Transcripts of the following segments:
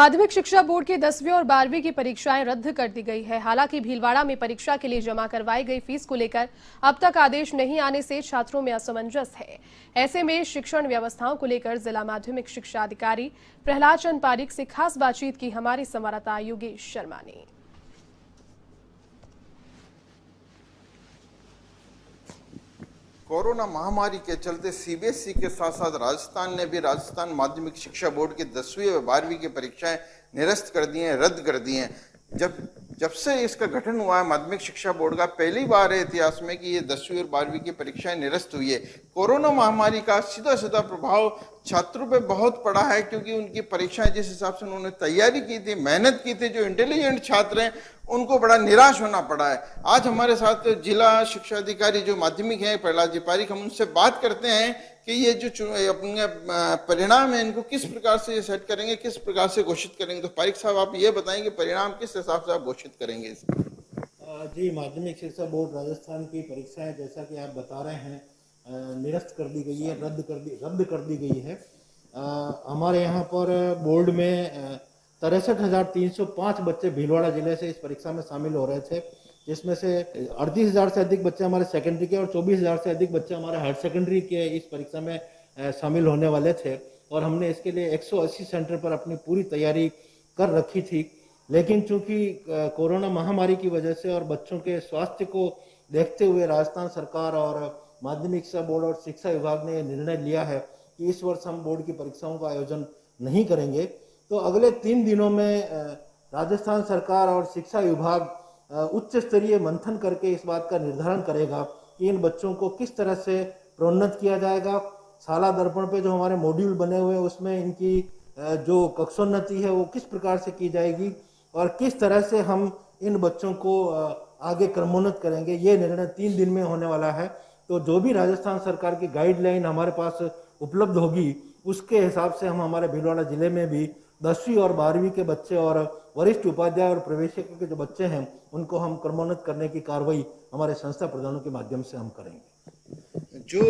माध्यमिक शिक्षा बोर्ड की 10वीं और 12वीं की परीक्षाएं रद्द कर दी गई है। हालांकि भीलवाड़ा में परीक्षा के लिए जमा करवाई गई फीस को लेकर अब तक आदेश नहीं आने से छात्रों में असमंजस है। ऐसे में शिक्षण व्यवस्थाओं को लेकर जिला माध्यमिक शिक्षा अधिकारी प्रहलाद चंद पारीक से खास बातचीत की हमारी संवाददाता योगेश शर्मा ने। कोरोना महामारी के चलते सीबीएसई के साथ साथ राजस्थान ने भी राजस्थान माध्यमिक शिक्षा बोर्ड की 10वीं और 12वीं की परीक्षाएं निरस्त कर दी हैं, रद्द कर दी हैं। जब से इसका गठन हुआ है माध्यमिक शिक्षा बोर्ड का, पहली बार है इतिहास में कि ये 10वीं और 12वीं की परीक्षाएं निरस्त हुई है। कोरोना महामारी का सीधा सीधा प्रभाव छात्रों पे बहुत पड़ा है, क्योंकि उनकी परीक्षाएं जिस हिसाब से उन्होंने तैयारी की थी, मेहनत की थी, जो इंटेलिजेंट छात्र हैं उनको बड़ा निराश होना पड़ा है। आज हमारे साथ जिला शिक्षा अधिकारी जो माध्यमिक हैं प्रहलाद जी पारीक, हम उनसे बात करते हैं कि ये जो अपने परिणाम है इनको किस प्रकार से ये सेट करेंगे, किस प्रकार से घोषित करेंगे। तो पारीक साहब आप ये बताएंगे परिणाम किस हिसाब से आप घोषित करेंगे इसमें? जी, माध्यमिक शिक्षा बोर्ड राजस्थान की परीक्षाएं जैसा कि आप बता रहे हैं निरस्त कर दी गई है, रद्द कर दी गई है। हमारे यहाँ पर बोर्ड में 63,305 बच्चे भीलवाड़ा जिले से इस परीक्षा में शामिल हो रहे थे, जिसमें से 38,000 से अधिक बच्चे हमारे सेकेंडरी के और 24,000 से अधिक बच्चे हमारे हायर सेकेंडरी के इस परीक्षा में शामिल होने वाले थे। और हमने इसके लिए 180 सेंटर पर अपनी पूरी तैयारी कर रखी थी। लेकिन चूंकि कोरोना महामारी की वजह से और बच्चों के स्वास्थ्य को देखते हुए राजस्थान सरकार और माध्यमिक शिक्षा बोर्ड और शिक्षा विभाग ने निर्णय लिया है कि इस वर्ष हम बोर्ड की परीक्षाओं का आयोजन नहीं करेंगे। तो अगले 3 दिनों में राजस्थान सरकार और शिक्षा विभाग उच्च स्तरीय मंथन करके इस बात का निर्धारण करेगा कि इन बच्चों को किस तरह से प्रोन्नत किया जाएगा। शाला दर्पण पे जो हमारे मॉड्यूल बने हुए हैं उसमें इनकी जो कक्षोन्नति है वो किस प्रकार से की जाएगी और किस तरह से हम इन बच्चों को आगे क्रमोन्नत करेंगे, ये निर्णय 3 दिन में होने वाला है। तो जो भी राजस्थान सरकार की गाइडलाइन हमारे पास उपलब्ध होगी उसके हिसाब से हम हमारे भीलवाड़ा जिले में भी 10वीं और 12वीं के बच्चे और वरिष्ठ उपाध्याय और प्रवेशिका के जो बच्चे हैं उनको हम क्रमोन्नत करने की कार्रवाई हमारे संस्था प्रधानों के माध्यम से हम करेंगे। जो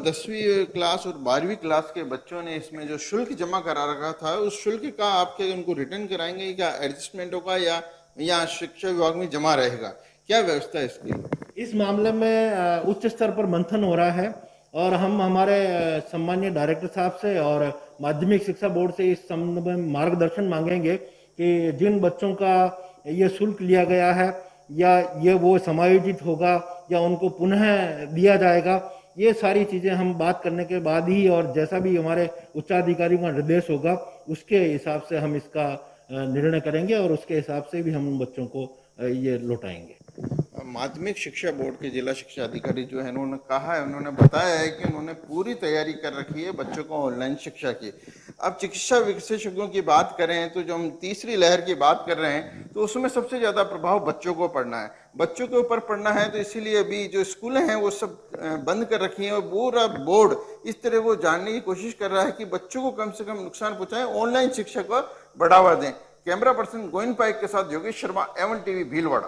10वीं क्लास और 12वीं क्लास के बच्चों ने इसमें जो शुल्क जमा करा रखा था, उस शुल्क का आपके उनको रिटर्न कराएंगे, क्या एडजस्टमेंट होगा या शिक्षा विभाग में जमा रहेगा? क्या व्यवस्था है इसकी? इस मामले में उच्च स्तर पर मंथन हो रहा है और हम हमारे सम्मानीय डायरेक्टर साहब से और माध्यमिक शिक्षा बोर्ड से इस संबंध में मार्गदर्शन मांगेंगे कि जिन बच्चों का ये शुल्क लिया गया है या ये वो समायोजित होगा या उनको पुनः दिया जाएगा, ये सारी चीज़ें हम बात करने के बाद ही और जैसा भी हमारे उच्चाधिकारियों का निर्देश होगा उसके हिसाब से हम इसका निर्णय करेंगे और उसके हिसाब से भी हम उन बच्चों को ये लौटाएंगे। माध्यमिक शिक्षा बोर्ड के जिला शिक्षा अधिकारी जो है उन्होंने कहा है, उन्होंने बताया है कि उन्होंने पूरी तैयारी कर रखी है बच्चों को ऑनलाइन शिक्षा की। अब चिकित्सा विशेषज्ञों की बात करें तो जो हम तीसरी लहर की बात कर रहे हैं तो उसमें सबसे ज्यादा प्रभाव बच्चों को पड़ना है, बच्चों के ऊपर पड़ना है। तो इसीलिए अभी जो स्कूलें हैं वो सब बंद कर रखी हैं और पूरा बोर्ड इस तरह वो जानने की कोशिश कर रहा है कि बच्चों को कम से कम नुकसान पहुंचाएं, ऑनलाइन शिक्षा को बढ़ावा दें। कैमरा पर्सन गोविंद पाइक के साथ योगेश शर्मा, एवन टीवी भीलवाड़ा।